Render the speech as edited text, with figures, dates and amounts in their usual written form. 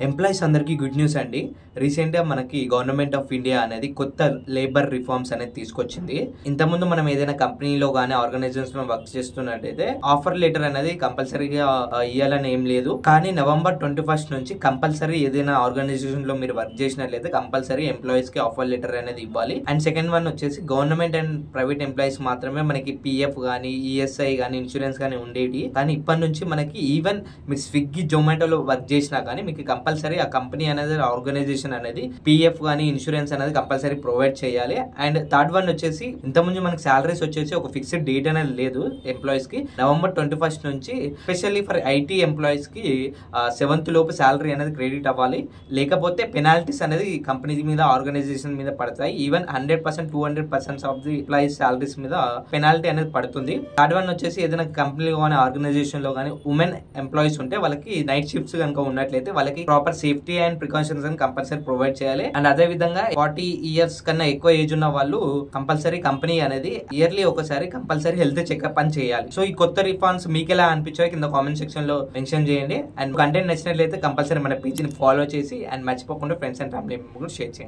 Employees అందరికీ good news అండి. Recent గా మనకి గవర్నమెంట్ ఆఫ్ ఇండియా అనేది కొత్త లేబర్ రిఫార్మ్స్ అనేది తీసుకొచ్చింది. ఇంతకుముందు మనం ఏదైనా కంపెనీలో గానీ ఆర్గనైజేషన్స్ లో వర్క్ చేస్తున్నట్టయితే ఆఫర్ లెటర్ అనేది కంపల్సరీగా ఇవ్వాలని ఏం లేదు. కానీ November 21 నుంచి కంపల్సరీ ఏదైనా ఆర్గనైజేషన్ లో మీరు వర్క్ చేసినట్లయితే కంపల్సరీ ఎంప్లాయీస్ కి ఆఫర్ లెటర్ అనేది ఇవ్వాలి. అండ్ సెకండ్ వన్ వచ్చేసి గవర్నమెంట్ అండ్ ప్రైవేట్ ఎంప్లాయీస్ మాత్రమే మనకి పిఎఫ్ గానీ ఈఎస్ఐ గానీ ఇన్సూరెన్స్ గానీ ఉండేవి. కానీ ఇప్పటి నుంచి మనకి ఈవెన్ మీరు స్విగ్గీ జొమాటోలో వర్క్ చేసినా కానీ మీకు కంపల్సరీ ఆ కంపెనీ అనేది ఆర్గనైజేషన్ అనేది పిఎఫ్ గానీ ఇన్సూరెన్స్ అనేది కంపల్సరీ ప్రొవైడ్ చేయాలి. అండ్ థర్డ్ వన్ వచ్చేసి ఇంతకుముందు మనకి సాలరీస్ వచ్చేసి ఒక ఫిక్స్డ్ డేట్ అనేది లేదు ఎంప్లాయీస్ కి. November 21 నుంచి స్పెషల్లీ ఫర్ ఐటీ ఎంప్లాయీస్ కి 7th లోపు సాలరీ అనేది క్రెడిట్ అవ్వాలి. లేకపోతే పెనాల్టీస్ అనేది కంపెనీ మీద ఆర్గనైజేషన్ మీద పడతాయి. Even 100% 200% of the employees salaries మీద పెనాల్టీ అనేది పడుతుంది. థర్డ్ వన్ వచ్చేసి ఏదైనా కంపెనీలో కానీ ఆర్గనైజేషన్ లో కానీ ఉమెన్ ఎంప్లాయీస్ ఉంటే వాళ్ళకి నైట్ షిఫ్ట్స్ కనుక ఉన్నట్లయితే వాళ్ళకి ప్రాపర్ సేఫ్టీ అండ్ ప్రికాషన్స్ అని కంపల్సరీ ప్రొవైడ్ చేయాలి. అండ్ అదే విధంగా 40 years కన్నా ఎక్కువ ఏజ్ ఉన్న వాళ్ళు కంపల్సరీ కంపెనీ అనేది ఇయర్లీ ఒకసారి కంపల్సరీ హెల్త్ చెకప్ అని చేయాలి. సో ఈ కొత్త రిఫార్మ్స్ మీకు ఎలా అనిపించాయో కింద కామెంట్ సెక్షన్ లో మెన్షన్ చేయండి. అండ్ కంటెంట్ నచ్చినట్లయితే కంపల్సరీ మన పేజ్ ని ఫాలో చేసి అండ్ మర్చిపోకుండా friends and family members share చేయండి.